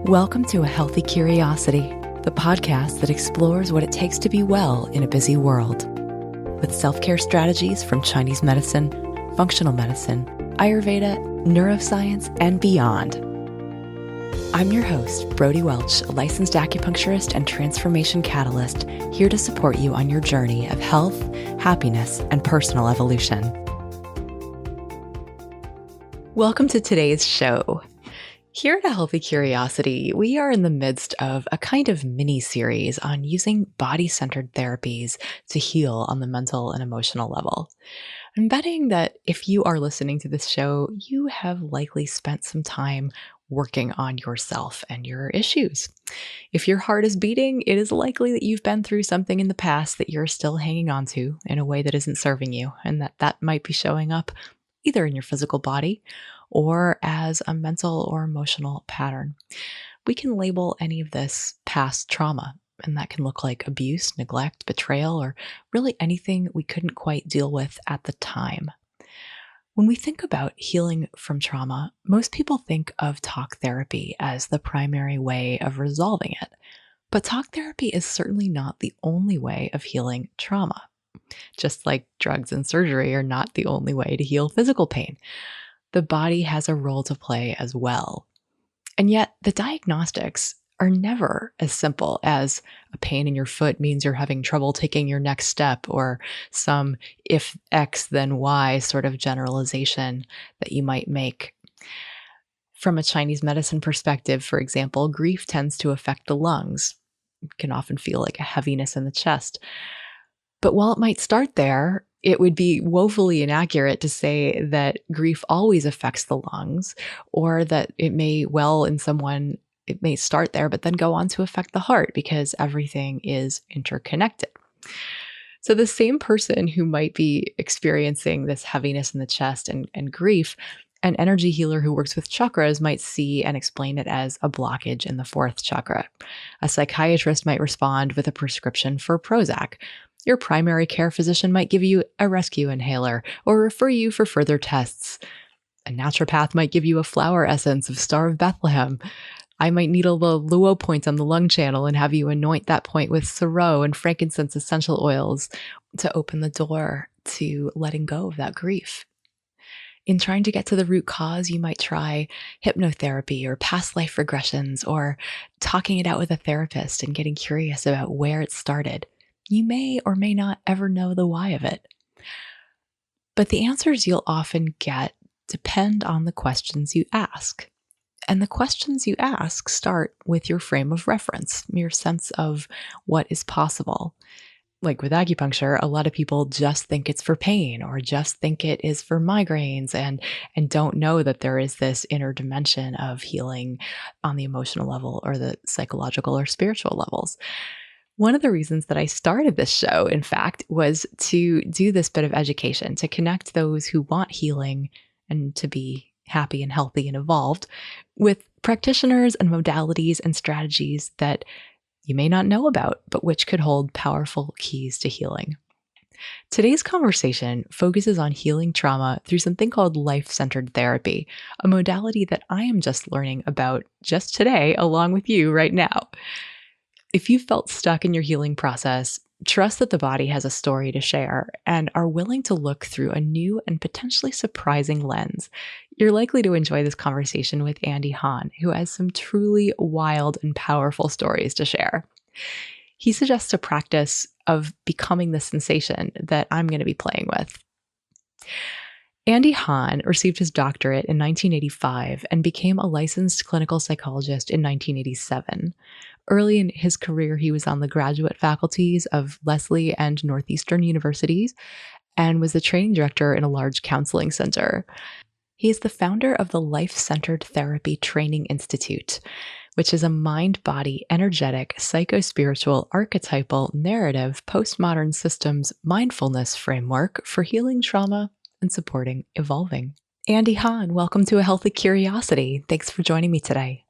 Welcome to A Healthy Curiosity, the podcast that explores what it takes to be well in a busy world. With self-care strategies from Chinese medicine, functional medicine, Ayurveda, neuroscience, and beyond. I'm your host, Brody Welch, a licensed acupuncturist and transformation catalyst, here to support you on your journey of health, happiness, and personal evolution. Welcome to today's show. Here at A Healthy Curiosity, we are in the midst of a kind of mini-series on using body-centered therapies to heal on the mental and emotional level. I'm betting that if you are listening to this show, you have likely spent some time working on yourself and your issues. If your heart is beating, it is likely that you've been through something in the past that you're still hanging on to in a way that isn't serving you, and that might be showing up either in your physical body or as a mental or emotional pattern. We can label any of this past trauma, and that can look like abuse, neglect, betrayal, or really anything we couldn't quite deal with at the time. When we think about healing from trauma, most people think of talk therapy as the primary way of resolving it. But talk therapy is certainly not the only way of healing trauma. Just like drugs and surgery are not the only way to heal physical pain. The body has a role to play as well. And yet, the diagnostics are never as simple as a pain in your foot means you're having trouble taking your next step, or some if X then Y sort of generalization that you might make. From a Chinese medicine perspective, for example, grief tends to affect the lungs. It can often feel like a heaviness in the chest. But while it might start there, it would be woefully inaccurate to say that grief always affects the lungs, or that it may start there, but then go on to affect the heart, because everything is interconnected. So the same person who might be experiencing this heaviness in the chest and grief, an energy healer who works with chakras might see and explain it as a blockage in the fourth chakra. A psychiatrist might respond with a prescription for Prozac. Your primary care physician might give you a rescue inhaler or refer you for further tests. A naturopath might give you a flower essence of Star of Bethlehem. I might needle the Luo point on the lung channel and have you anoint that point with sorrow and frankincense essential oils to open the door to letting go of that grief. In trying to get to the root cause, you might try hypnotherapy or past life regressions, or talking it out with a therapist and getting curious about where it started. You may or may not ever know the why of it. But the answers you'll often get depend on the questions you ask. And the questions you ask start with your frame of reference, your sense of what is possible. Like with acupuncture, a lot of people just think it's for pain or just think it is for migraines and don't know that there is this inner dimension of healing on the emotional level or the psychological or spiritual levels. One of the reasons that I started this show, in fact, was to do this bit of education, to connect those who want healing and to be happy and healthy and evolved with practitioners and modalities and strategies that you may not know about, but which could hold powerful keys to healing. Today's conversation focuses on healing trauma through something called life-centered therapy, a modality that I am just learning about just today, along with you right now. If you felt stuck in your healing process, trust that the body has a story to share and are willing to look through a new and potentially surprising lens, you're likely to enjoy this conversation with Hahn, who has some truly wild and powerful stories to share. He suggests a practice of becoming the sensation that I'm going to be playing with. Hahn received his doctorate in 1985 and became a licensed clinical psychologist in 1987. Early in his career, he was on the graduate faculties of Leslie and Northeastern Universities and was the training director in a large counseling center. He is the founder of the Life-Centered Therapy Training Institute, which is a mind-body, energetic, psycho-spiritual, archetypal, narrative, postmodern systems mindfulness framework for healing trauma and supporting evolving. Hahn, welcome to A Healthy Curiosity. Thanks for joining me today.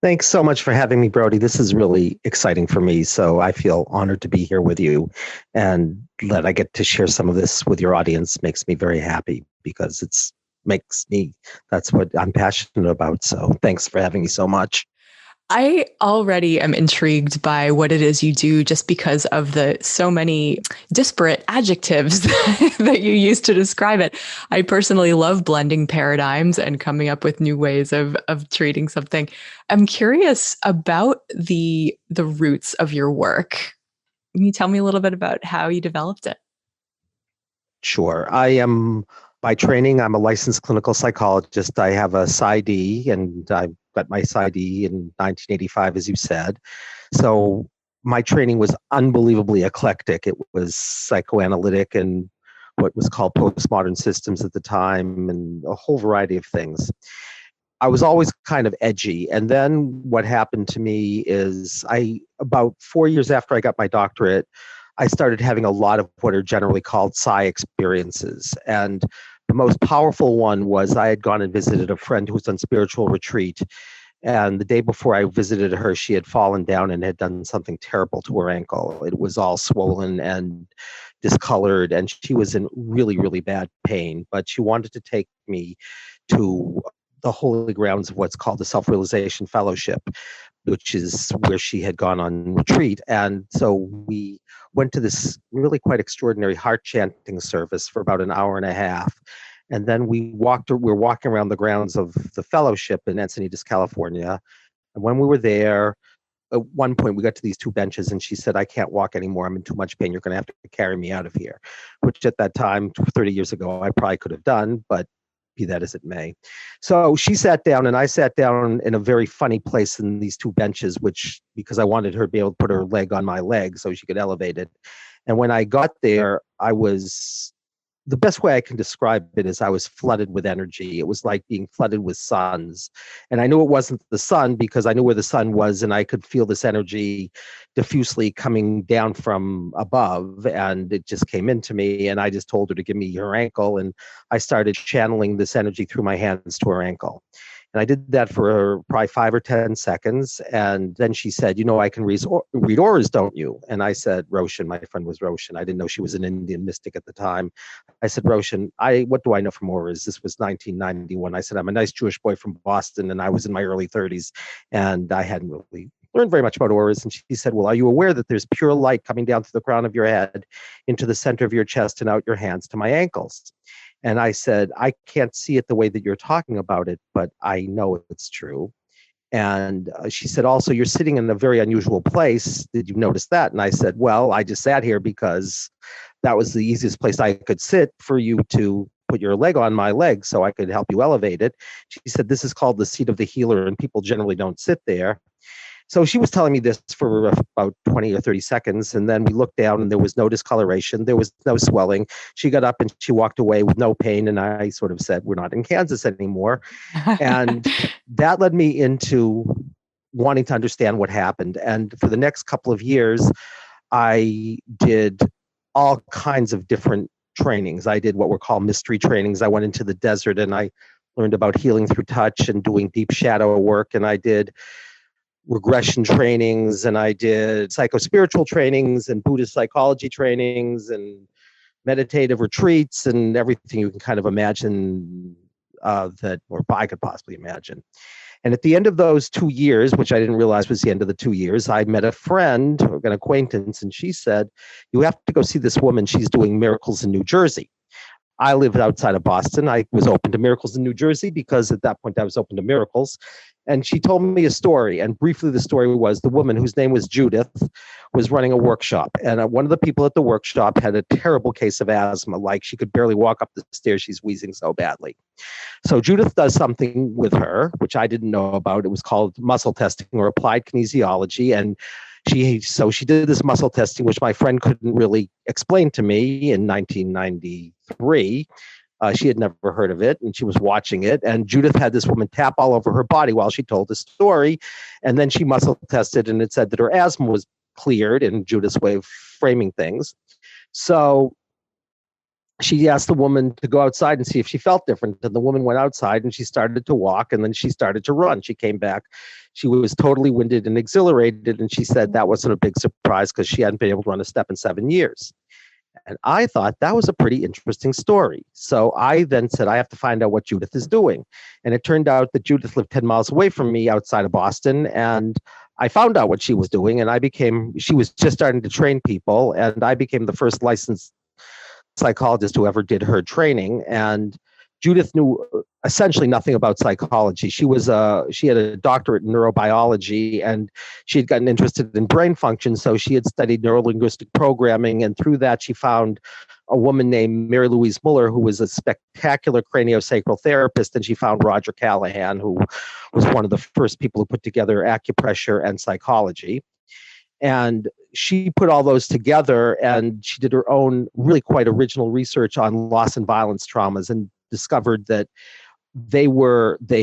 Thanks so much for having me, Brody. This is really exciting for me, so I feel honored to be here with you. And that I get to share some of this with your audience makes me very happy, because that's what I'm passionate about. So thanks for having me so much. I already am intrigued by what it is you do just because of the so many disparate adjectives that you use to describe it. I personally love blending paradigms and coming up with new ways of treating something. I'm curious about the roots of your work. Can you tell me a little bit about how you developed it? Sure. I am, by training, I'm a licensed clinical psychologist. I have a PsyD, and I got my PsyD in 1985, as you said. So my training was unbelievably eclectic. It was psychoanalytic and what was called postmodern systems at the time, and a whole variety of things. I was always kind of edgy. And then what happened to me is about 4 years after I got my doctorate, I started having a lot of what are generally called psi experiences. And the most powerful one was I had gone and visited a friend who was on spiritual retreat. And the day before I visited her, she had fallen down and had done something terrible to her ankle. It was all swollen and discolored, and she was in really, really bad pain. But she wanted to take me to the holy grounds of what's called the Self-Realization Fellowship, which is where she had gone on retreat. And so we went to this really quite extraordinary heart chanting service for about an hour and a half. And then we were walking around the grounds of the fellowship in Encinitas, California. And when we were there, at one point we got to these two benches and she said, "I can't walk anymore. I'm in too much pain. You're going to have to carry me out of here," which at that time, 30 years ago, I probably could have done, but be that as it may. So she sat down and I sat down in a very funny place in these two benches, which, because I wanted her to be able to put her leg on my leg so she could elevate it. And when I got there, the best way I can describe it is I was flooded with energy. It was like being flooded with suns. And I knew it wasn't the sun because I knew where the sun was and I could feel this energy diffusely coming down from above. And it just came into me. And I just told her to give me her ankle. And I started channeling this energy through my hands to her ankle. And I did that for probably 5 or 10 seconds. And then she said, "I can read auras, don't you?" And I said, Roshan, my friend was Roshan. I didn't know she was an Indian mystic at the time. I said, "Roshan, what do I know from auras?" This was 1991. I said, "I'm a nice Jewish boy from Boston, and I was in my early 30s, and I hadn't really learned very much about auras." And she said, "Well, are you aware that there's pure light coming down through the crown of your head into the center of your chest and out your hands to my ankles?" And I said, "I can't see it the way that you're talking about it, but I know it's true." And she said, "Also, you're sitting in a very unusual place. Did you notice that?" And I said, "Well, I just sat here because that was the easiest place I could sit for you to put your leg on my leg so I could help you elevate it." She said, "This is called the seat of the healer, and people generally don't sit there." So she was telling me this for about 20 or 30 seconds. And then we looked down and there was no discoloration. There was no swelling. She got up and she walked away with no pain. And I sort of said, "We're not in Kansas anymore." And that led me into wanting to understand what happened. And for the next couple of years, I did all kinds of different trainings. I did what were called mystery trainings. I went into the desert and I learned about healing through touch and doing deep shadow work. And I did regression trainings, and I did psychospiritual trainings and Buddhist psychology trainings and meditative retreats and everything you can kind of imagine that, or I could possibly imagine. And at the end of those 2 years, which I didn't realize was the end of the 2 years, I met a friend, or an acquaintance, and she said, "You have to go see this woman. She's doing miracles in New Jersey." I lived outside of Boston. I was open to miracles in New Jersey because at that point I was open to miracles. And she told me a story. And briefly, the story was the woman, whose name was Judith, was running a workshop. And one of the people at the workshop had a terrible case of asthma. Like, she could barely walk up the stairs. She's wheezing so badly. So Judith does something with her, which I didn't know about. It was called muscle testing or applied kinesiology. And she did this muscle testing, which my friend couldn't really explain to me in 1993. She had never heard of it, and she was watching it. And Judith had this woman tap all over her body while she told the story. And then she muscle tested, and it said that her asthma was cleared, in Judith's way of framing things. So she asked the woman to go outside and see if she felt different. And the woman went outside and she started to walk, and then she started to run. She came back. She was totally winded and exhilarated. And she said that wasn't a big surprise because she hadn't been able to run a step in 7 years. And I thought that was a pretty interesting story. So I then said, I have to find out what Judith is doing. And it turned out that Judith lived 10 miles away from me outside of Boston. And I found out what she was doing. And she was just starting to train people. And I became the first licensed psychologist who ever did her training. And Judith knew essentially nothing about psychology. She had a doctorate in neurobiology, and she had gotten interested in brain function. So she had studied neurolinguistic programming, and through that she found a woman named Mary Louise Muller, who was a spectacular craniosacral therapist, and she found Roger Callahan, who was one of the first people who put together acupressure and psychology. And she put all those together, and she did her own really quite original research on loss and violence traumas, and discovered that they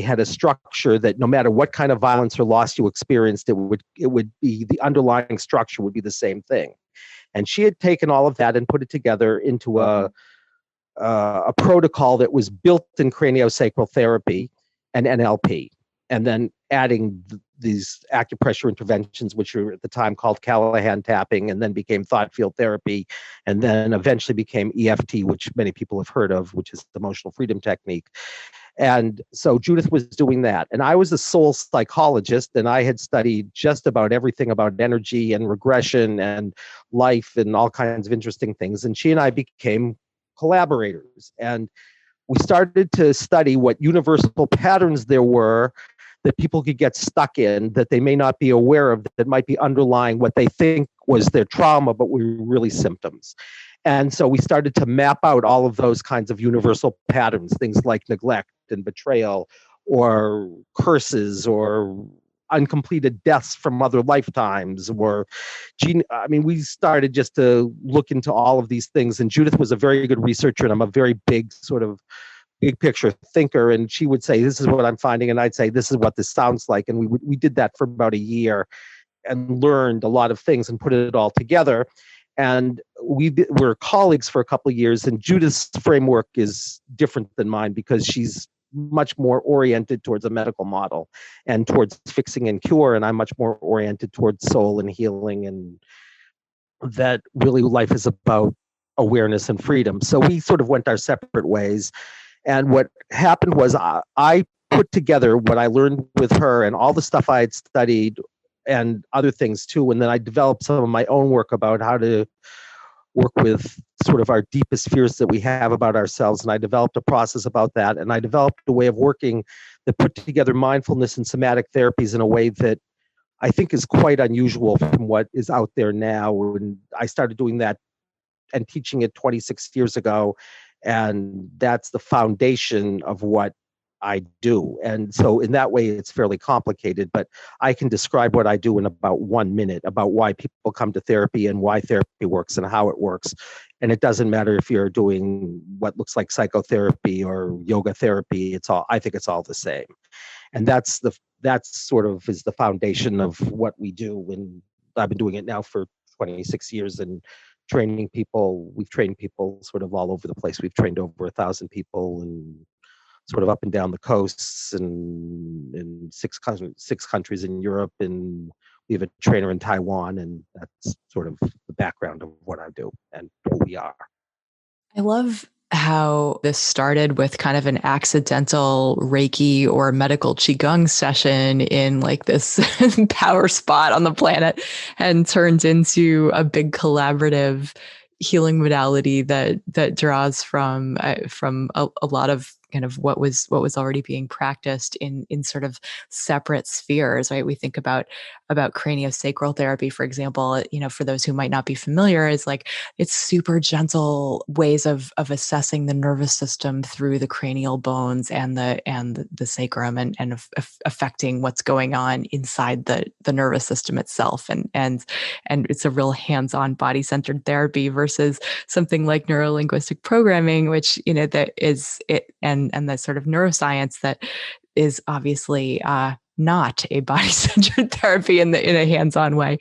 had a structure that no matter what kind of violence or loss you experienced, it would be the underlying structure would be the same thing. And she had taken all of that and put it together into a protocol that was built in craniosacral therapy and NLP, and then adding these acupressure interventions, which were at the time called Callahan tapping, and then became thought field therapy, and then eventually became EFT, which many people have heard of, which is the emotional freedom technique. And so Judith was doing that. And I was a soul psychologist, and I had studied just about everything about energy and regression and life and all kinds of interesting things. And she and I became collaborators. And we started to study what universal patterns there were that people could get stuck in, that they may not be aware of, that might be underlying what they think was their trauma, but were really symptoms. And so we started to map out all of those kinds of universal patterns, things like neglect and betrayal, or curses, or uncompleted deaths from other lifetimes, or we started just to look into all of these things. And Judith was a very good researcher, and I'm a very big big picture thinker, and she would say, this is what I'm finding, and I'd say, this is what this sounds like. And we did that for about a year and learned a lot of things and put it all together. And we were colleagues for a couple of years, and Judith's framework is different than mine because she's much more oriented towards a medical model and towards fixing and cure, and I'm much more oriented towards soul and healing, and that really life is about awareness and freedom. So we sort of went our separate ways. And what happened was I put together what I learned with her and all the stuff I had studied and other things too. And then I developed some of my own work about how to work with sort of our deepest fears that we have about ourselves. And I developed a process about that. And I developed a way of working that put together mindfulness and somatic therapies in a way that I think is quite unusual from what is out there now. And I started doing that and teaching it 26 years ago. And that's the foundation of what I do. And so in that way, it's fairly complicated, but I can describe what I do in about 1 minute about why people come to therapy and why therapy works and how it works. And it doesn't matter if you're doing what looks like psychotherapy or yoga therapy. I think it's all the same. And that's sort of is the foundation of what we do. And I've been doing it now for 26 years and training people. We've trained people sort of all over the place. We've trained over 1,000 people and sort of up and down the coasts, and in six countries in Europe. And we have a trainer in Taiwan, and that's sort of the background of what I do and who we are. I love how this started with kind of an accidental Reiki or medical Qigong session in like this power spot on the planet and turned into a big collaborative healing modality that draws from a lot of kind of what was already being practiced in sort of separate spheres, right? We think about craniosacral therapy, for example. For those who might not be familiar, is like it's super gentle ways of assessing the nervous system through the cranial bones and the sacrum, and affecting what's going on inside the nervous system itself, and it's a real hands-on body-centered therapy versus something like neurolinguistic programming, which that is it, and the sort of neuroscience that is obviously not a body-centered therapy in a hands-on way.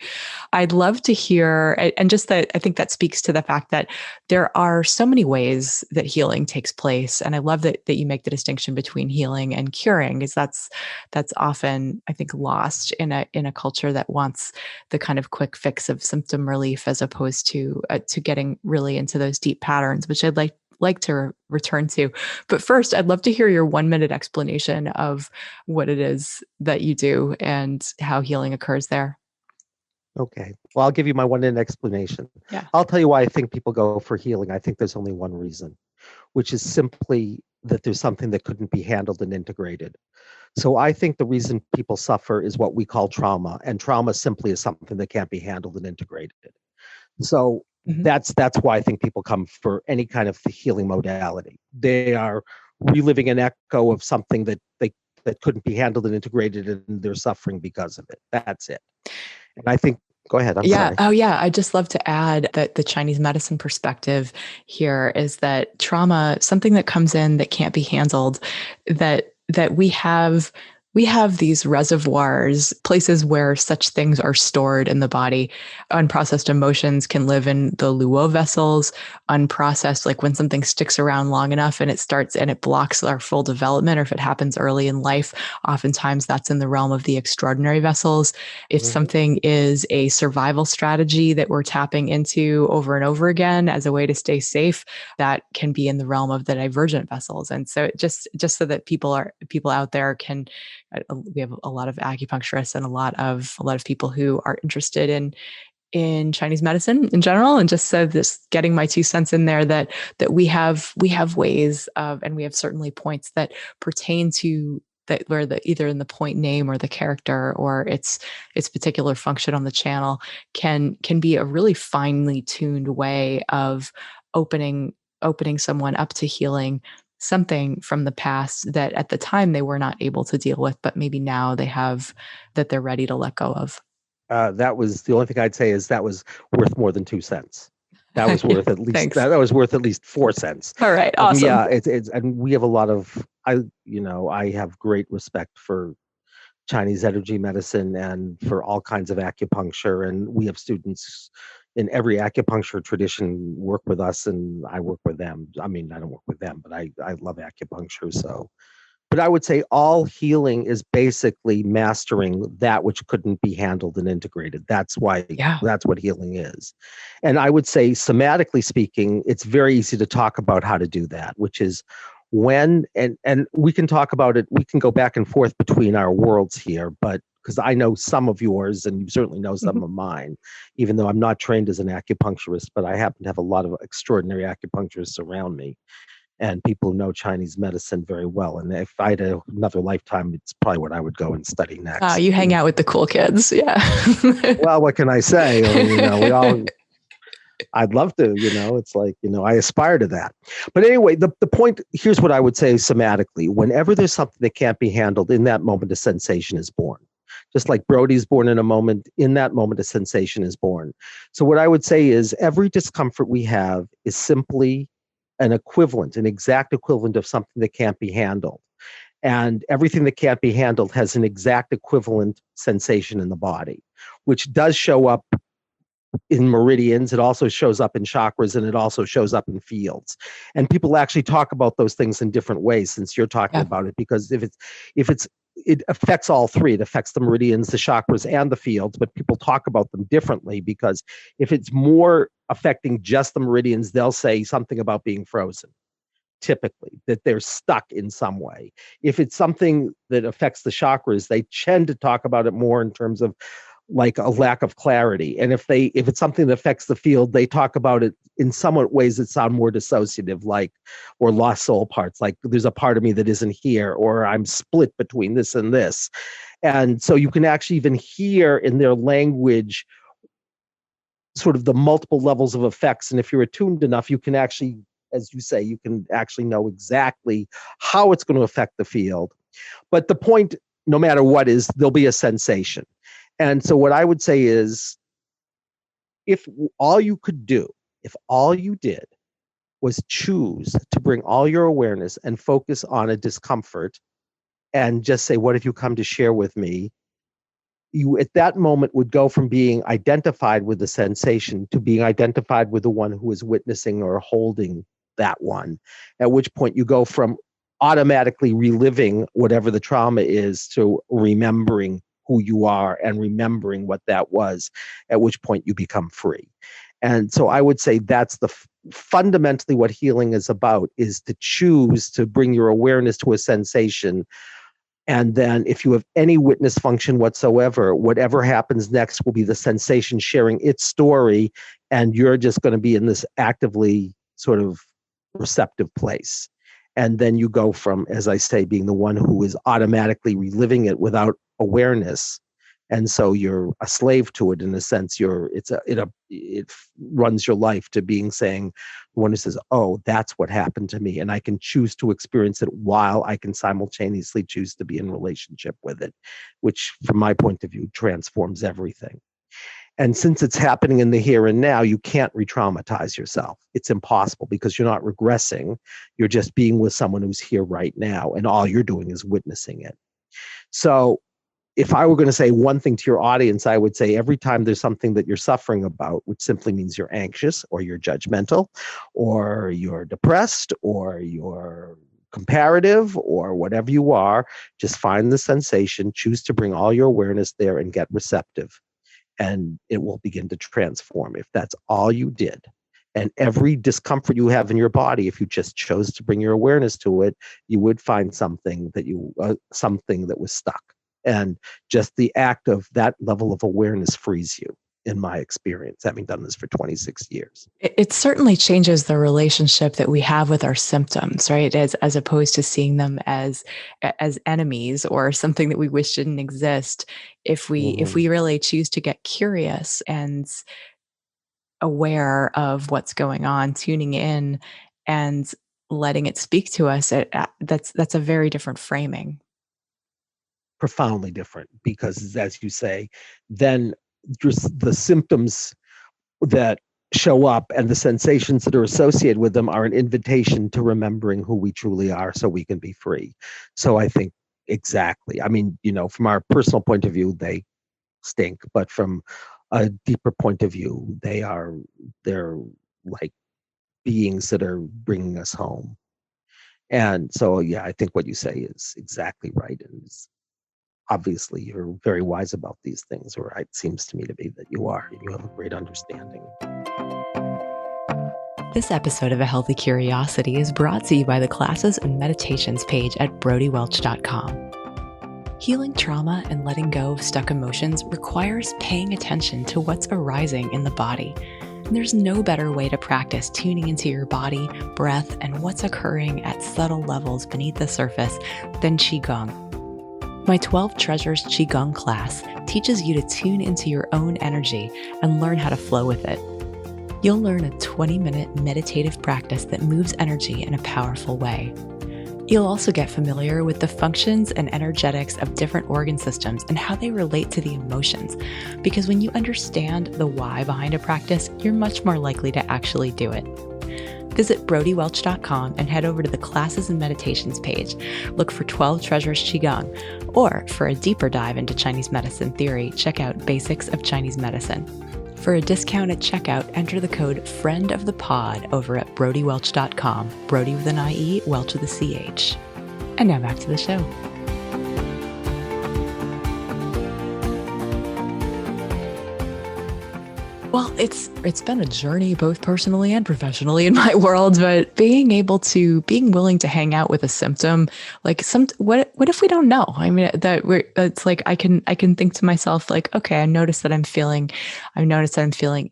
I'd love to hear, and just that I think that speaks to the fact that there are so many ways that healing takes place. And I love that you make the distinction between healing and curing, because that's often, I think, lost in a culture that wants the kind of quick fix of symptom relief, as opposed to getting really into those deep patterns, which I'd like to return to. But first, I'd love to hear your 1 minute explanation of what it is that you do and how healing occurs there. Okay. Well, I'll give you my 1 minute explanation. Yeah. I'll tell you why I think people go for healing. I think there's only one reason, which is simply that there's something that couldn't be handled and integrated. So I think the reason people suffer is what we call trauma, and trauma simply is something that can't be handled and integrated. So Mhm. that's why I think people come for any kind of healing modality. They are reliving an echo of something that couldn't be handled and integrated, and they're suffering because of it. That's it. And I think, go ahead. I'm Yeah. sorry. Oh, yeah. I'd just love to add that the Chinese medicine perspective here is that trauma, something that comes in that can't be handled, that we have these reservoirs, places where such things are stored in the body. Unprocessed emotions can live in the Luo vessels. Unprocessed, like when something sticks around long enough and it blocks our full development, or if it happens early in life, oftentimes that's in the realm of the extraordinary vessels. If Mhm. something is a survival strategy that we're tapping into over and over again as a way to stay safe, that can be in the realm of the divergent vessels. And so just so that people out there can, we have a lot of acupuncturists and a lot of people who are interested in Chinese medicine in general, and just so this getting my 2 cents in there, that we have ways of, and we have certainly points that pertain to that, where the either in the point name or the character or its particular function on the channel can be a really finely tuned way of opening opening someone up to healing something from the past that at the time they were not able to deal with, but maybe now that they're ready to let go of. That was the only thing I'd say is that was worth more than 2 cents. That was Yeah, worth at least thanks. that was worth at least 4 cents. All right, Yeah, awesome. it's and we have a lot of I have great respect for Chinese energy medicine and for all kinds of acupuncture, and we have students in every acupuncture tradition work with us, and I work with them. I mean, I don't work with them, but I love acupuncture, so but I would say all healing is basically mastering that which couldn't be handled and integrated. Yeah. That's what healing is. And I would say, somatically speaking, it's very easy to talk about how to do that, which is when, and we can talk about it, we can go back and forth between our worlds here, but because I know some of yours and you certainly know some Mhm. of mine, even though I'm not trained as an acupuncturist, but I happen to have a lot of extraordinary acupuncturists around me and people who know Chinese medicine very well. And if I had another lifetime, it's probably what I would go and study next. You hang out with the cool kids. Yeah. Well, what can I say? I mean, we all, I'd love to, it's like, I aspire to that. But anyway, the point, here's what I would say somatically. Whenever there's something that can't be handled, in that moment, a sensation is born. Just like Brody's born in a moment, in that moment, a sensation is born. So what I would say is every discomfort we have is simply an exact equivalent of something that can't be handled. And everything that can't be handled has an exact equivalent sensation in the body, which does show up in meridians. It also shows up in chakras, and it also shows up in fields. And people actually talk about those things in different ways, since you're talking Yeah. about it, because if it's it affects all three. It affects the meridians, the chakras, and the fields, but people talk about them differently, because if it's more affecting just the meridians, they'll say something about being frozen, typically, that they're stuck in some way. If it's something that affects the chakras, they tend to talk about it more in terms of like a lack of clarity. And if it's something that affects the field, they talk about it in somewhat ways that sound more dissociative, like, or lost soul parts, like there's a part of me that isn't here, or I'm split between this and this. And so you can actually even hear in their language sort of the multiple levels of effects. And if you're attuned enough, you can actually, as you say, you can actually know exactly how it's going to affect the field. But the point, no matter what, is there'll be a sensation. And so what I would say is, if all you could do, if all you did was choose to bring all your awareness and focus on a discomfort and just say, what have you come to share with me? You at that moment would go from being identified with the sensation to being identified with the one who is witnessing or holding that one, at which point you go from automatically reliving whatever the trauma is to remembering who you are and remembering what that was, at which point you become free. And so I would say that's fundamentally what healing is about, is to choose to bring your awareness to a sensation. And then if you have any witness function whatsoever, whatever happens next will be the sensation sharing its story. And you're just going to be in this actively sort of receptive place. And then you go from, as I say, being the one who is automatically reliving it without awareness. And so you're a slave to it in a sense. It runs your life, to being saying, the one who says, oh, that's what happened to me. And I can choose to experience it while I can simultaneously choose to be in relationship with it, which from my point of view transforms everything. And since it's happening in the here and now, you can't re-traumatize yourself. It's impossible, because you're not regressing. You're just being with someone who's here right now, and all you're doing is witnessing it. So if I were going to say one thing to your audience, I would say every time there's something that you're suffering about, which simply means you're anxious or you're judgmental or you're depressed or you're comparative or whatever you are, just find the sensation, choose to bring all your awareness there and get receptive. And it will begin to transform if that's all you did. And every discomfort you have in your body, if you just chose to bring your awareness to it, you would find something that was stuck. And just the act of that level of awareness frees you, in my experience, having done this for 26 years. It certainly changes the relationship that we have with our symptoms, right? As opposed to seeing them as enemies or something that we wish didn't exist. If we really choose to get curious and aware of what's going on, tuning in and letting it speak to us, that's a very different framing. Profoundly different, because as you say, then just the symptoms that show up and the sensations that are associated with them are an invitation to remembering who we truly are so we can be free. So I think exactly. I mean, from our personal point of view, they stink, but from a deeper point of view, they're like beings that are bringing us home. And so, yeah, I think what you say is exactly right. And obviously you're very wise about these things, or it seems to me to be that you are, and you have a great understanding. This episode of A Healthy Curiosity is brought to you by the Classes and Meditations page at brodywelch.com. Healing trauma and letting go of stuck emotions requires paying attention to what's arising in the body. And there's no better way to practice tuning into your body, breath, and what's occurring at subtle levels beneath the surface than Qigong. My 12 Treasures Qigong class teaches you to tune into your own energy and learn how to flow with it. You'll learn a 20-minute meditative practice that moves energy in a powerful way. You'll also get familiar with the functions and energetics of different organ systems and how they relate to the emotions, because when you understand the why behind a practice, you're much more likely to actually do it. Visit brodywelch.com and head over to the Classes and Meditations page. Look for 12 Treasures Qigong, or for a deeper dive into Chinese medicine theory, check out Basics of Chinese Medicine. For a discount at checkout, enter the code FRIEND of the POD over at brodywelch.com. Brody with an IE, Welch with a CH. And now back to the show. Well, it's been a journey both personally and professionally in my world, but being willing to hang out with a symptom, like what if we don't know? I mean, it's like I can think to myself like, okay, I noticed that I'm feeling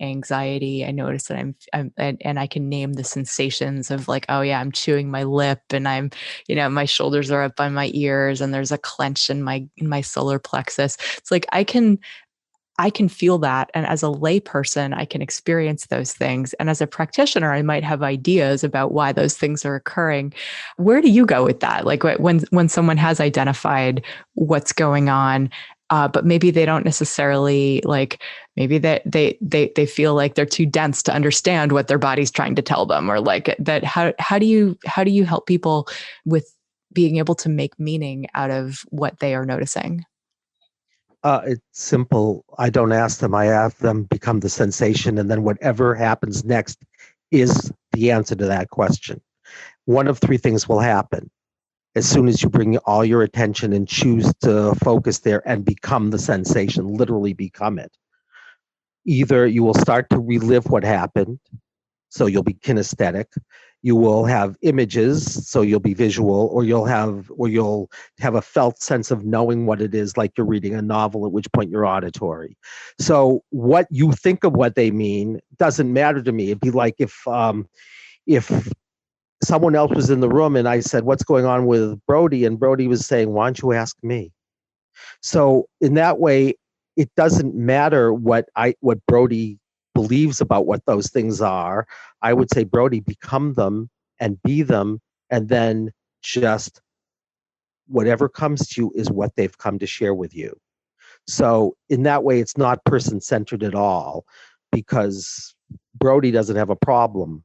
anxiety. I noticed that and I can name the sensations of like, oh yeah, I'm chewing my lip and I'm, my shoulders are up by my ears and there's a clench in my solar plexus. It's like I can feel that. And as a lay person, I can experience those things. And as a practitioner, I might have ideas about why those things are occurring. Where do you go with that? Like when someone has identified what's going on, but maybe they don't necessarily maybe they feel like they're too dense to understand what their body's trying to tell them, or like that. How do you help people with being able to make meaning out of what they are noticing? It's simple. I don't ask them. I have them become the sensation, and then whatever happens next is the answer to that question. One of three things will happen as soon as you bring all your attention and choose to focus there and become the sensation, literally become it. Either you will start to relive what happened, so you'll be kinesthetic. You will have images, so you'll be visual, or you'll have a felt sense of knowing what it is, like you're reading a novel, at which point you're auditory. So what you think of what they mean doesn't matter to me. It'd be like if someone else was in the room and I said, "What's going on with Brody?" and Brody was saying, "Why don't you ask me?" So in that way, it doesn't matter what Brody believes about what those things are. I would say, Brody, become them and be them, and then just whatever comes to you is what they've come to share with you. So in that way, it's not person centered at all, because Brody doesn't have a problem.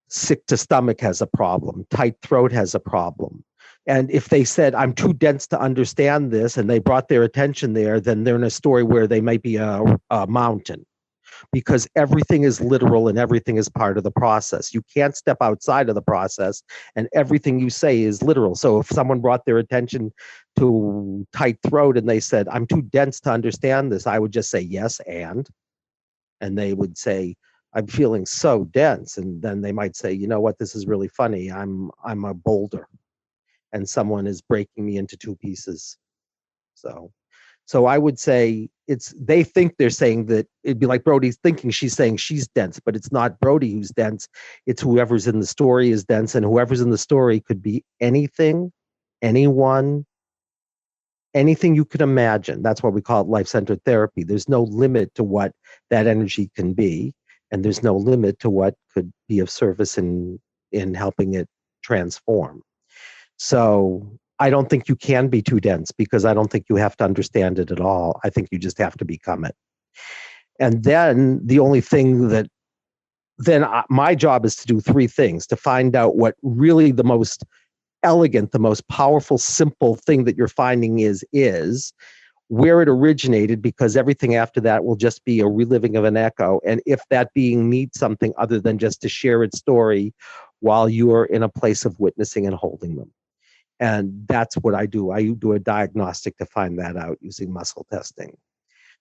Sick to stomach has a problem. Tight throat has a problem. And if they said, "I'm too dense to understand this," and they brought their attention there, then they're in a story where they might be a mountain, because everything is literal and everything is part of the process. You can't step outside of the process, and everything you say is literal. So if someone brought their attention to tight throat and they said, "I'm too dense to understand this," I would just say, "Yes, and they would say, "I'm feeling so dense." And then they might say, "You know what, this is really funny. I'm a boulder and someone is breaking me into two pieces." So so I would say they think they're saying that. It'd be like Brody's thinking she's saying she's dense, but it's not Brody who's dense. It's whoever's in the story is dense, and whoever's in the story could be anything, anyone, anything you could imagine. That's why we call it life-centered therapy. There's no limit to what that energy can be, and there's no limit to what could be of service in helping it transform. So I don't think you can be too dense, because I don't think you have to understand it at all. I think you just have to become it. And then the only thing that my job is to do three things: to find out what really the most elegant, the most powerful, simple thing that you're finding is where it originated, because everything after that will just be a reliving of an echo. And if that being needs something other than just to share its story while you're in a place of witnessing and holding them. And that's what I do. I do a diagnostic to find that out using muscle testing.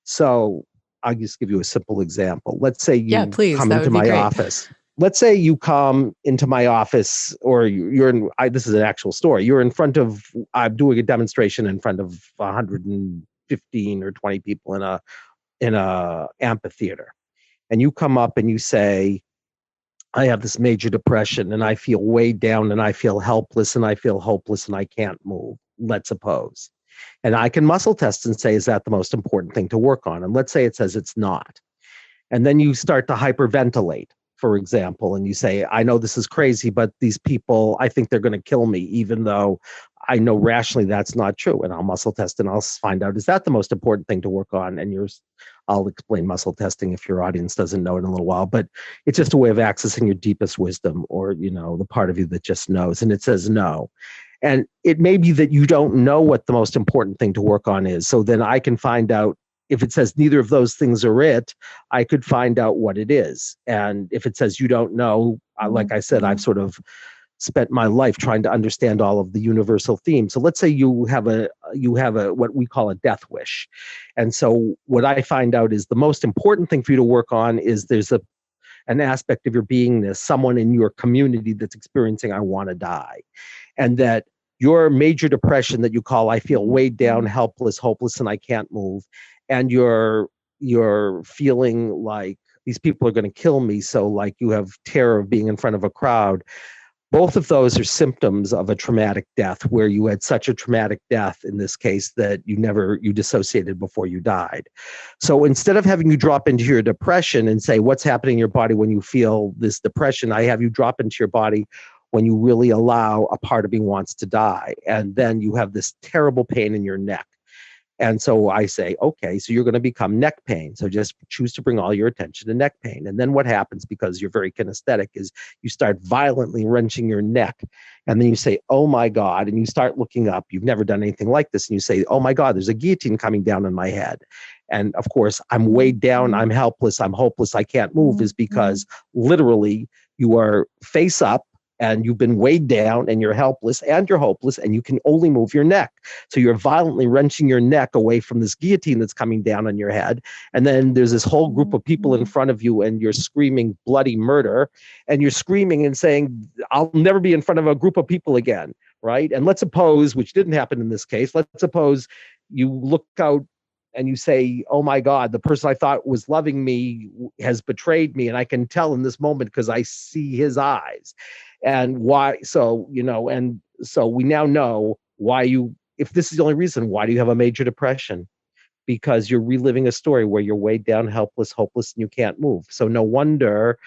So I'll just give you a simple example. Let's say Yeah, you please. come That into would be my great. office. Let's say you come into my office, or you're in, this is an actual story. You're in front of, I'm doing a demonstration in front of 115 or 20 people in a amphitheater. And you come up and you say, "I have this major depression and I feel weighed down and I feel helpless and I feel hopeless and I can't move." Let's suppose. And I can muscle test and say, is that the most important thing to work on? And let's say it says it's not. And then you start to hyperventilate, for example, and you say, "I know this is crazy, but these people, I think they're going to kill me, even though I know rationally that's not true." And I'll muscle test and I'll find out, is that the most important thing to work on? And I'll explain muscle testing if your audience doesn't know it in a little while, but it's just a way of accessing your deepest wisdom, or, the part of you that just knows. And it says no. And it may be that you don't know what the most important thing to work on is. So then I can find out. If it says neither of those things are it, I could find out what it is. And if it says you don't know, like I said, I've sort of spent my life trying to understand all of the universal themes. So let's say you have a what we call a death wish. And so what I find out is the most important thing for you to work on is there's an aspect of your beingness, someone in your community that's experiencing "I want to die." And that your major depression that you call "I feel weighed down, helpless, hopeless, and I can't move," and you're feeling like these people are going to kill me, so like you have terror of being in front of a crowd. Both of those are symptoms of a traumatic death, where you had such a traumatic death in this case that you dissociated before you died. So instead of having you drop into your depression and say, "What's happening in your body when you feel this depression?" I have you drop into your body when you really allow a part of me wants to die. And then you have this terrible pain in your neck. And so I say, okay, so you're going to become neck pain. So just choose to bring all your attention to neck pain. And then what happens, because you're very kinesthetic, is you start violently wrenching your neck. And then you say, oh my God. And you start looking up. You've never done anything like this. And you say, oh my God, there's a guillotine coming down on my head. And of course, I'm weighed down. I'm helpless. I'm hopeless. I can't move, is because literally you are face up and you've been weighed down and you're helpless and you're hopeless and you can only move your neck. So you're violently wrenching your neck away from this guillotine that's coming down on your head. And then there's this whole group of people in front of you and you're screaming bloody murder and you're screaming and saying, I'll never be in front of a group of people again, right? And let's suppose, which didn't happen in this case, let's suppose you look out and you say, oh my God, the person I thought was loving me has betrayed me. And I can tell in this moment because I see his eyes. And why? So, and so we now know why if this is the only reason, why do you have a major depression? Because you're reliving a story where you're weighed down, helpless, hopeless, and you can't move. So no wonder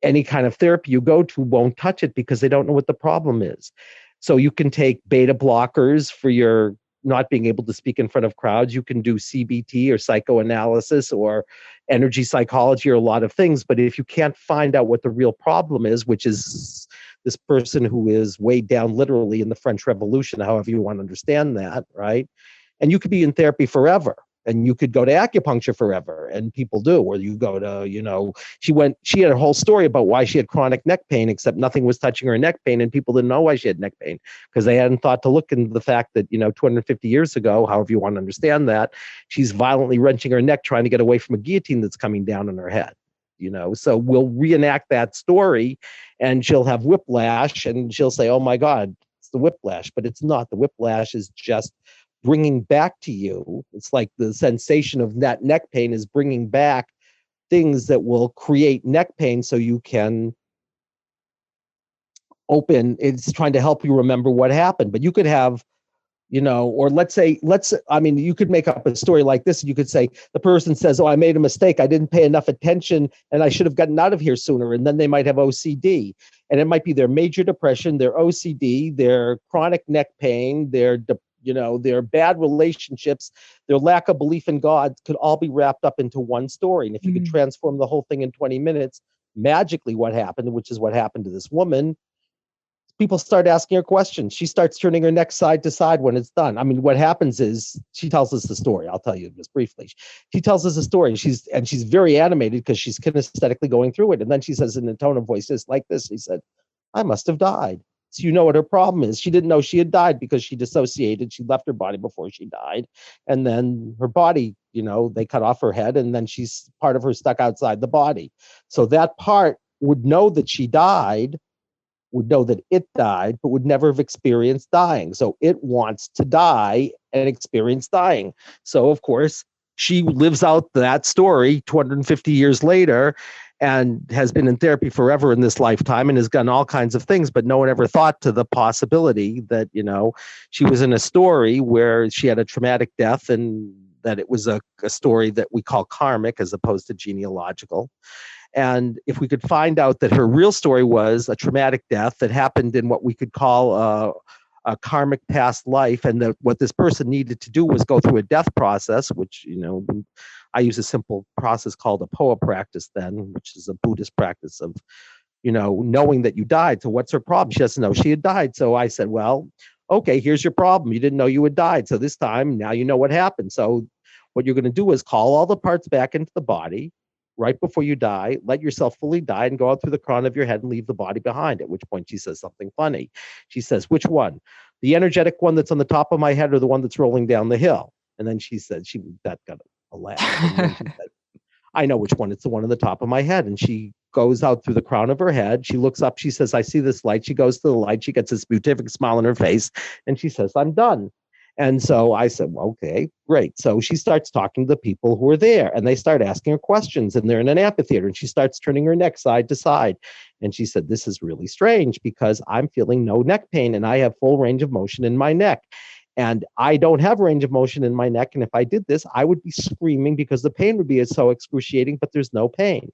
any kind of therapy you go to won't touch it because they don't know what the problem is. So you can take beta blockers for your not being able to speak in front of crowds. You can do CBT or psychoanalysis or energy psychology or a lot of things. But if you can't find out what the real problem is, which is this person who is weighed down literally in the French Revolution, however you want to understand that, right? And you could be in therapy forever. And you could go to acupuncture forever, and people do. Or you go to, she had a whole story about why she had chronic neck pain, except nothing was touching her neck pain, and people didn't know why she had neck pain because they hadn't thought to look into the fact that, 250 years ago, however you want to understand that, she's violently wrenching her neck trying to get away from a guillotine that's coming down on her head. So we'll reenact that story, and she'll have whiplash, and she'll say, "Oh my God, it's the whiplash," but it's not. The whiplash is just bringing back to you. It's like the sensation of that neck pain is bringing back things that will create neck pain so you can open. It's trying to help you remember what happened. But you could have, or you could make up a story like this. And you could say, the person says, oh, I made a mistake. I didn't pay enough attention and I should have gotten out of here sooner. And then they might have OCD. And it might be their major depression, their OCD, their chronic neck pain, their bad relationships, their lack of belief in God could all be wrapped up into one story. And if you could transform the whole thing in 20 minutes, magically what happened, which is what happened to this woman, people start asking her questions. She starts turning her neck side to side when it's done. I mean, what happens is she tells us the story. I'll tell you just briefly. She tells us a story. She's very animated because she's kinesthetically going through it. And then she says in a tone of voice like this, she said, I must have died. So you know what her problem is. She didn't know she had died because she dissociated. She left her body before she died. And then her body, they cut off her head and then part of her stuck outside the body. So that part would know that she died, would know that it died, but would never have experienced dying. So it wants to die and experience dying. So of course, she lives out that story 250 years later and has been in therapy forever in this lifetime and has done all kinds of things, but no one ever thought to the possibility that, she was in a story where she had a traumatic death and that it was a story that we call karmic as opposed to genealogical. And if we could find out that her real story was a traumatic death that happened in what we could call a karmic past life, and that what this person needed to do was go through a death process, which, I use a simple process called a POA practice then, which is a Buddhist practice of, knowing that you died. So what's her problem? She doesn't know she had died. So I said, well, okay, here's your problem. You didn't know you had died. So this time, now you know what happened. So what you're going to do is call all the parts back into the body right before you die, let yourself fully die and go out through the crown of your head and leave the body behind, at which point she says something funny. She says, which one? The energetic one that's on the top of my head or the one that's rolling down the hill? And then she said, that got a laugh. And then she said, I know which one. It's the one on the top of my head. And she goes out through the crown of her head. She looks up. She says, I see this light. She goes to the light. She gets this beatific smile on her face. And she says, I'm done. And so I said, well, okay, great. So she starts talking to the people who are there and they start asking her questions and they're in an amphitheater and she starts turning her neck side to side. And she said, this is really strange because I'm feeling no neck pain and I have full range of motion in my neck. And I don't have range of motion in my neck. And if I did this, I would be screaming because the pain would be so excruciating, but there's no pain.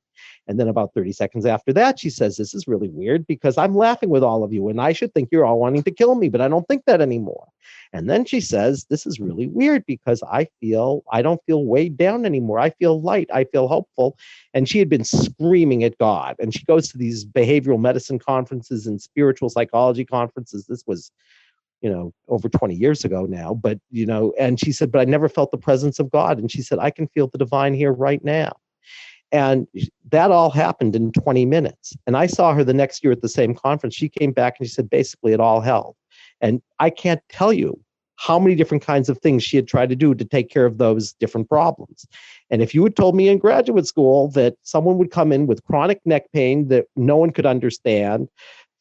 And then about 30 seconds after that, she says, this is really weird because I'm laughing with all of you and I should think you're all wanting to kill me, but I don't think that anymore. And then she says, this is really weird because I don't feel weighed down anymore. I feel light. I feel hopeful. And she had been screaming at God. And she goes to these behavioral medicine conferences and spiritual psychology conferences. This was, over 20 years ago now, but, and she said, but I never felt the presence of God. And she said, I can feel the divine here right now. And that all happened in 20 minutes. And I saw her the next year at the same conference. She came back and she said, basically, it all held. And I can't tell you how many different kinds of things she had tried to do to take care of those different problems. And if you had told me in graduate school that someone would come in with chronic neck pain that no one could understand,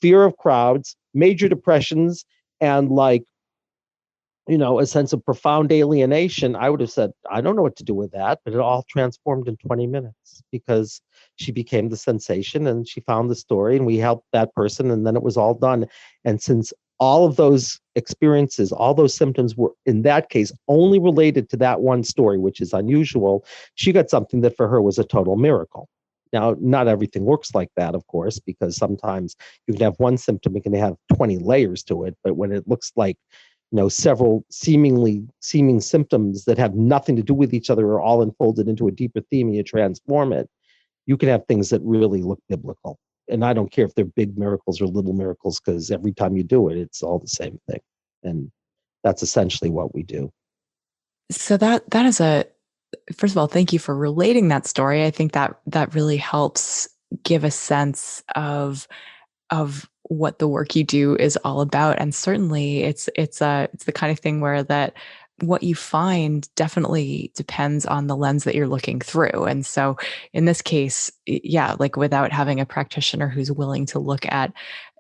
fear of crowds, major depressions, and a sense of profound alienation, I would have said, I don't know what to do with that. But it all transformed in 20 minutes because she became the sensation and she found the story and we helped that person and then it was all done. And since all of those experiences, all those symptoms were in that case only related to that one story, which is unusual, she got something that for her was a total miracle. Now, not everything works like that, of course, because sometimes you can have one symptom, it can have 20 layers to it. But when it looks like, several seeming symptoms that have nothing to do with each other are all unfolded into a deeper theme and you transform it, you can have things that really look biblical. And I don't care if they're big miracles or little miracles, because every time you do it, it's all the same thing. And that's essentially what we do. So that is first of all, thank you for relating that story. I think that really helps give a sense of what the work you do is all about. And certainly it's the kind of thing where that what you find definitely depends on the lens that you're looking through. And so in this case, yeah, like without having a practitioner who's willing to look at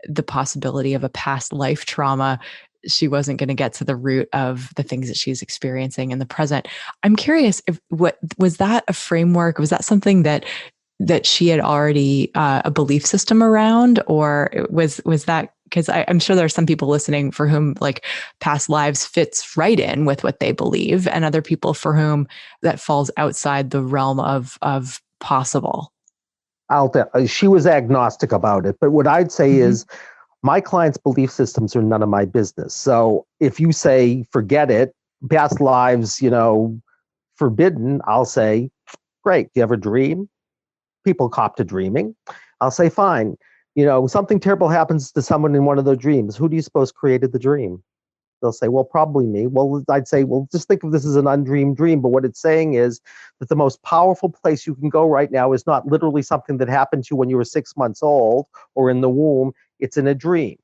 the possibility of a past life trauma, she wasn't going to get to the root of the things that she's experiencing in the present. I'm curious, if what was that a framework? Was that something that she had already a belief system around, or was that because I'm sure there are some people listening for whom like past lives fits right in with what they believe, and other people for whom that falls outside the realm of possible. She was agnostic about it, but what I'd say Mm-hmm. is my clients' belief systems are none of my business. So if you say, forget it, past lives, forbidden, I'll say, great. Do you ever dream? People cop to dreaming. I'll say, fine. Something terrible happens to someone in one of their dreams. Who do you suppose created the dream? They'll say, well, probably me. Well, I'd say, well, just think of this as an undreamed dream. But what it's saying is that the most powerful place you can go right now is not literally something that happened to you when you were 6 months old or in the womb. It's in a dream.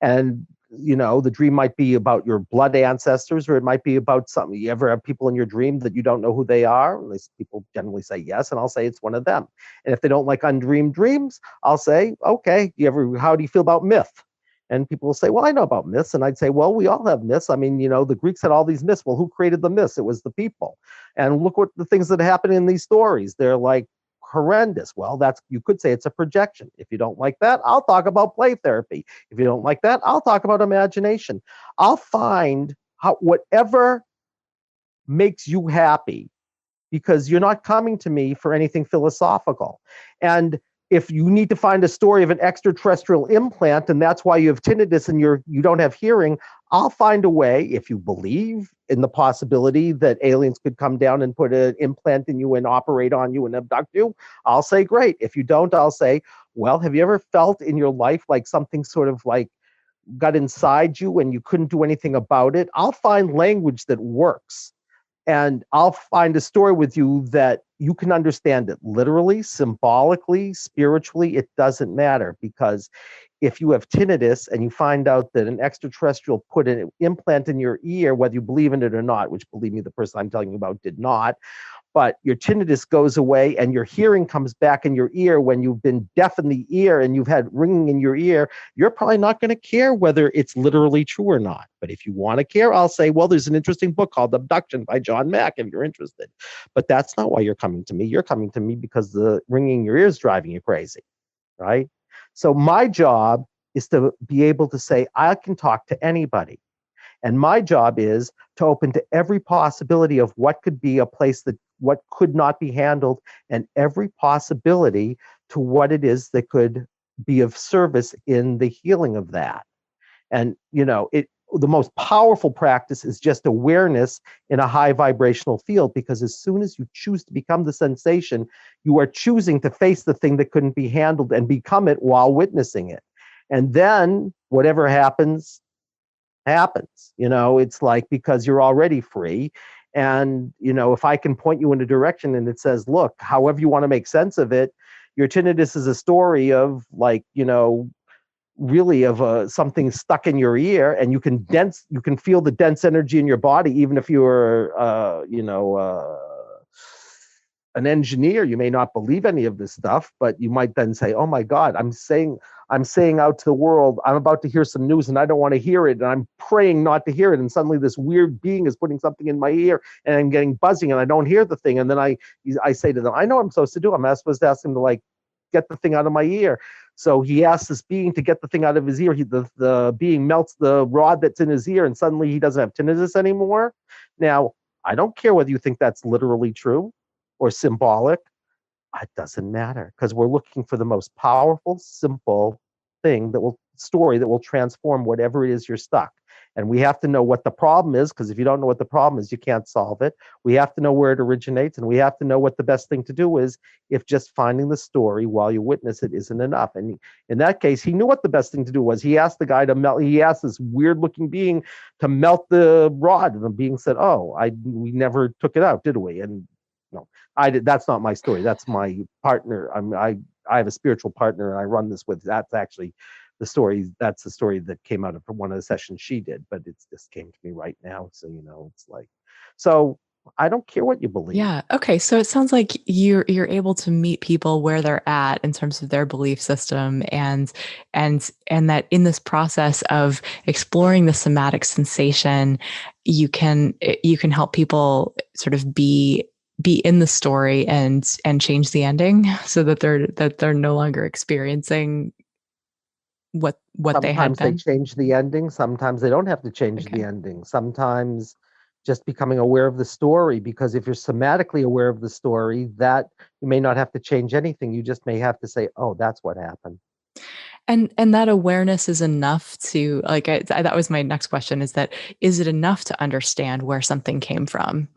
And, the dream might be about your blood ancestors, or it might be about something. You ever have people in your dream that you don't know who they are? At least people generally say yes. And I'll say it's one of them. And if they don't like undreamed dreams, I'll say, okay, how do you feel about myth? And people will say, well, I know about myths. And I'd say, well, we all have myths. I mean, the Greeks had all these myths. Well, who created the myths? It was the people. And look what the things that happen in these stories. They're like horrendous. Well, you could say it's a projection. If you don't like that, I'll talk about play therapy. If you don't like that, I'll talk about imagination. I'll find whatever makes you happy, because you're not coming to me for anything philosophical. And if you need to find a story of an extraterrestrial implant and that's why you have tinnitus and you don't have hearing, I'll find a way. If you believe in the possibility that aliens could come down and put an implant in you and operate on you and abduct you, I'll say, great. If you don't, I'll say, well, have you ever felt in your life like something sort of like got inside you and you couldn't do anything about it? I'll find language that works. And I'll find a story with you that you can understand it literally, symbolically, spiritually. It doesn't matter, because if you have tinnitus and you find out that an extraterrestrial put an implant in your ear, whether you believe in it or not, which believe me, the person I'm telling you about did not, but your tinnitus goes away and your hearing comes back in your ear when you've been deaf in the ear and you've had ringing in your ear, you're probably not going to care whether it's literally true or not. But if you want to care, I'll say, well, there's an interesting book called Abduction by John Mack, if you're interested. But that's not why you're coming to me. You're coming to me because the ringing in your ear is driving you crazy, right? So my job is to be able to say, I can talk to anybody. And my job is to open to every possibility of what could be a place that what could not be handled, and every possibility to what it is that could be of service in the healing of that. And the most powerful practice is just awareness in a high vibrational field, because as soon as you choose to become the sensation, you are choosing to face the thing that couldn't be handled and become it while witnessing it. And then whatever happens happens. It's like, because you're already free. And if I can point you in a direction and it says, look, however you want to make sense of it, your tinnitus is a story of, like, really of something stuck in your ear, and you can feel the dense energy in your body, even if you're an engineer. You may not believe any of this stuff, but you might then say, oh my God, I'm saying out to the world, I'm about to hear some news and I don't want to hear it, and I'm praying not to hear it, and suddenly this weird being is putting something in my ear and I'm getting buzzing and I don't hear the thing. And then I say to them, I know what I'm supposed to do. I'm not supposed to ask him to, like, get the thing out of my ear. So he asks this being to get the thing out of his ear. The being melts the rod that's in his ear, and suddenly he doesn't have tinnitus anymore. Now, I don't care whether you think that's literally true or symbolic. It doesn't matter, because we're looking for the most powerful, simple story that will transform whatever it is you're stuck. And we have to know what the problem is, because if you don't know what the problem is, you can't solve it. We have to know where it originates, and we have to know what the best thing to do is, if just finding the story while you witness it isn't enough. And in that case, he knew what the best thing to do was. He asked he asked this weird looking being to melt the rod, and the being said, oh, we never took it out, did we? And no, I did. That's not my story. That's my partner. I have a spiritual partner, and I run this with. That's actually the story. That's the story that came out of one of the sessions she did, but it's just came to me right now. So it's like, so I don't care what you believe. Yeah. Okay. So it sounds like you're able to meet people where they're at in terms of their belief system, and that in this process of exploring the somatic sensation, you can help people sort of be in the story and change the ending so that they're no longer experiencing what they had Sometimes they been. change the ending. Sometimes they don't have to change the Okay. ending. Sometimes just becoming aware of the story, because if you're somatically aware of the story, that you may not have to change anything. You just may have to say, oh, that's what happened. And that awareness is enough to like that was my next question, is it enough to understand where something came from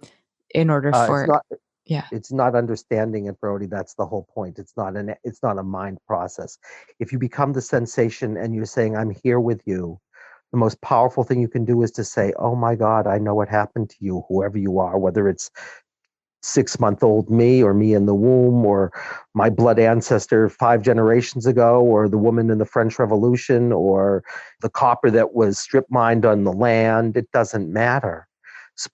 in order It's for not. yeah. It's not understanding it, Brody. That's the whole point. It's not a mind process. If you become the sensation and you're saying, I'm here with you, the most powerful thing you can do is to say, oh my God, I know what happened to you, whoever you are, whether it's 6-month-old me, or me in the womb, or my blood ancestor 5 generations ago, or the woman in the French Revolution, or the copper that was strip mined on the land. It doesn't matter.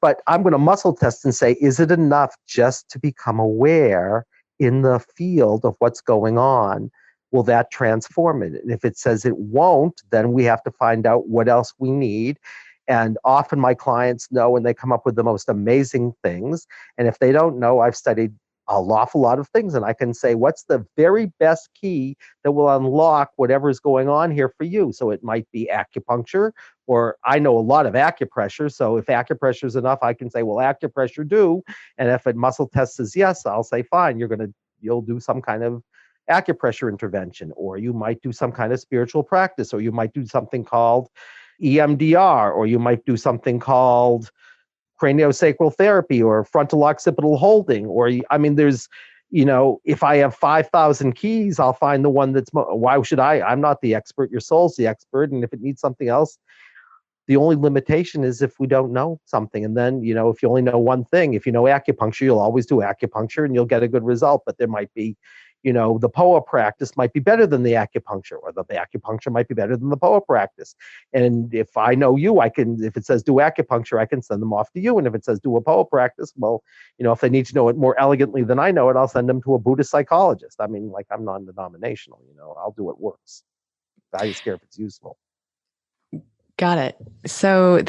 But I'm going to muscle test and say, is it enough just to become aware in the field of what's going on? Will that transform it? And if it says it won't, then we have to find out what else we need. And often my clients know, and they come up with the most amazing things. And if they don't know, I've studied a lawful lot of things, and I can say, what's the very best key that will unlock whatever is going on here for you? So it might be acupuncture, or I know a lot of acupressure. So if acupressure is enough, I can say, well, acupressure do. And if a muscle test says yes, I'll say, fine, you'll do some kind of acupressure intervention, or you might do some kind of spiritual practice, or you might do something called EMDR, or you might do something called craniosacral therapy, or frontal occipital holding, or I mean, there's, if I have 5,000 keys, I'll find the one why should I'm not the expert. Your soul's the expert. And if it needs something else, the only limitation is if we don't know something. And then, if you only know one thing, if you know acupuncture, you'll always do acupuncture and you'll get a good result. But there might be, the POA practice might be better than the acupuncture, or the acupuncture might be better than the POA practice. And if I know you, if it says do acupuncture, I can send them off to you. And if it says do a POA practice, well, if they need to know it more elegantly than I know it, I'll send them to a Buddhist psychologist. I mean, like, I'm non-denominational, I'll do what works. I just care if it's useful. Got it. So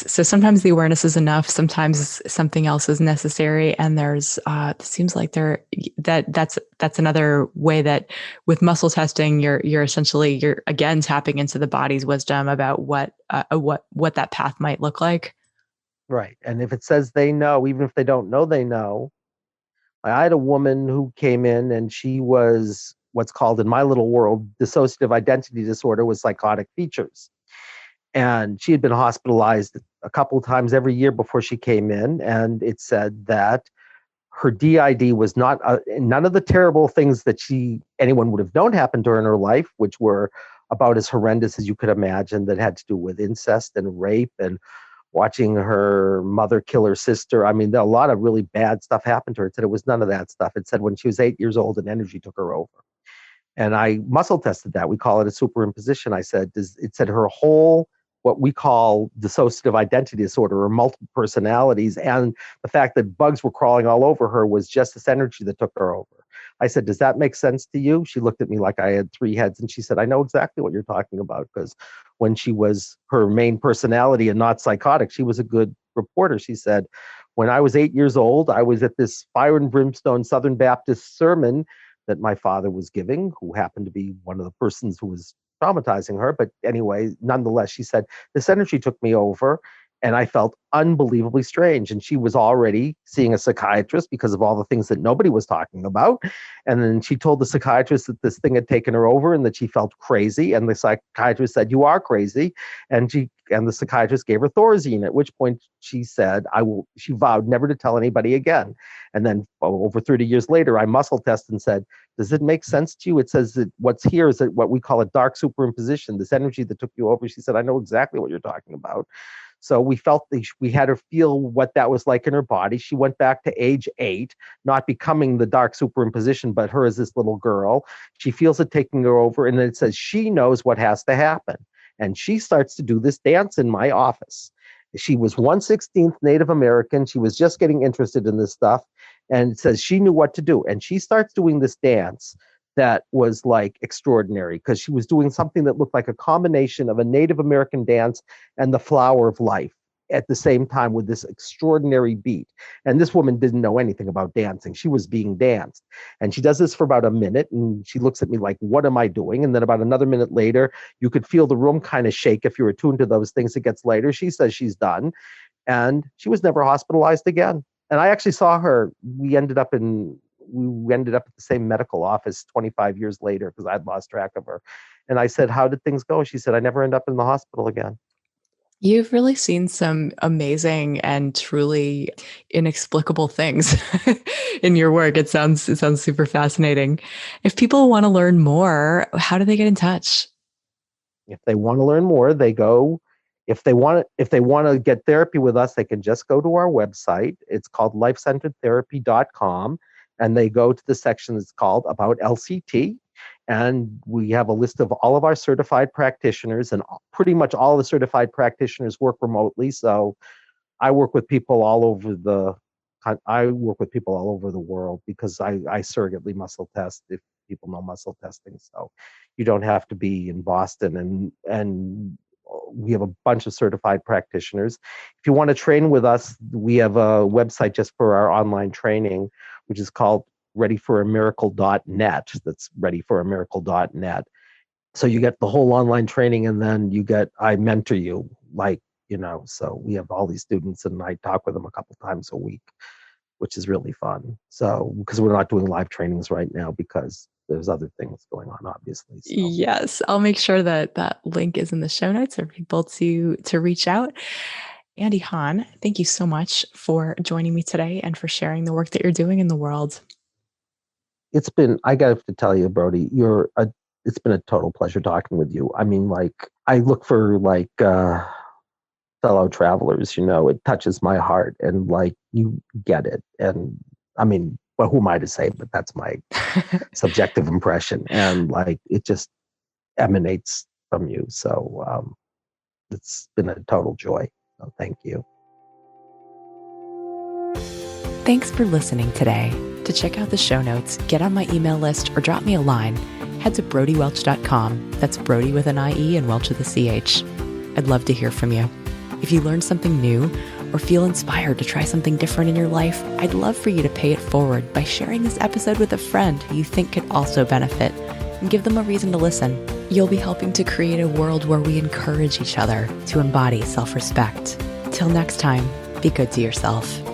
sometimes the awareness is enough. Sometimes something else is necessary. And it seems like that's another way that with muscle testing, you're again tapping into the body's wisdom about what that path might look like. Right. And if it says they know, even if they don't know they know, I had a woman who came in and she was what's called in my little world dissociative identity disorder with psychotic features. And she had been hospitalized a couple of times every year before she came in. And it said that her DID was not none of the terrible things that anyone would have known happened to her in her life, which were about as horrendous as you could imagine, that had to do with incest and rape and watching her mother kill her sister. I mean, a lot of really bad stuff happened to her. It said it was none of that stuff. It said when she was 8 years old, an energy took her over. And I muscle tested that. We call it a superimposition. I said, it said her whole, what we call dissociative identity disorder or multiple personalities, and the fact that bugs were crawling all over her was just this energy that took her over. I said, does that make sense to you? She looked at me like I had three heads, and she said, I know exactly what you're talking about, because when she was her main personality and not psychotic, she was a good reporter. She said, when I was 8 years old, I was at this fire and brimstone Southern Baptist sermon that my father was giving, who happened to be one of the persons who was traumatizing her. But anyway, nonetheless, she said, this energy took me over and I felt unbelievably strange. And she was already seeing a psychiatrist because of all the things that nobody was talking about. And then she told the psychiatrist that this thing had taken her over and that she felt crazy. And the psychiatrist said, you are crazy. And the psychiatrist gave her Thorazine, at which point she said, she vowed never to tell anybody again. And then over 30 years later, I muscle tested and said, does it make sense to you? It says that what's here is what we call a dark superimposition, this energy that took you over. She said, I know exactly what you're talking about. So we felt we had her feel what that was like in her body. She went back to age 8, not becoming the dark superimposition, but her as this little girl. She feels it taking her over. And then it says she knows what has to happen. And she starts to do this dance in my office. She was 1/16 Native American. She was just getting interested in this stuff. And it says she knew what to do. And she starts doing this dance that was like extraordinary, because she was doing something that looked like a combination of a Native American dance and the flower of life at the same time, with this extraordinary beat. And this woman didn't know anything about dancing. She was being danced. And she does this for about a minute, and she looks at me like, what am I doing? And then about another minute later, you could feel the room kind of shake if you're attuned to those things. It gets later. She says she's done. And she was never hospitalized again. And I actually saw her. We ended up at the same medical office 25 years later, because I'd lost track of her. And I said, how did things go? She said, I never end up in the hospital again. You've really seen some amazing and truly inexplicable things in your work. It sounds super fascinating. If people want to learn more, how do they get in touch? If they want to learn more, they go. If they want to get therapy with us, they can just go to our website. It's called lifecenteredtherapy.com, and they go to the section that's called About LCT. And we have a list of all of our certified practitioners, and pretty much all the certified practitioners work remotely. So I work with people all over the world, because I surrogately muscle test, if people know muscle testing. So you don't have to be in Boston, and we have a bunch of certified practitioners. If you want to train with us, we have a website just for our online training, which is called readyforamiracle.net. That's readyforamiracle.net. So you get the whole online training, and then I mentor you, so we have all these students, and I talk with them a couple times a week, which is really fun. So, because we're not doing live trainings right now, because there's other things going on, obviously. So Yes, I'll make sure that link is in the show notes for people to reach out. Andy Hahn, thank you so much for joining me today and for sharing the work that you're doing in the world. I got to tell you, Brody, it's been a total pleasure talking with you. I mean, I look for fellow travelers, it touches my heart, and you get it. And I mean, well, who am I to say, but that's my subjective impression. And it just emanates from you. So it's been a total joy. So thank you. Thanks for listening today. To check out the show notes, get on my email list, or drop me a line, head to brodywelch.com. That's Brody with an IE and Welch with a CH. I'd love to hear from you. If you learned something new or feel inspired to try something different in your life, I'd love for you to pay it forward by sharing this episode with a friend who you think could also benefit and give them a reason to listen. You'll be helping to create a world where we encourage each other to embody self-respect. Till next time, be good to yourself.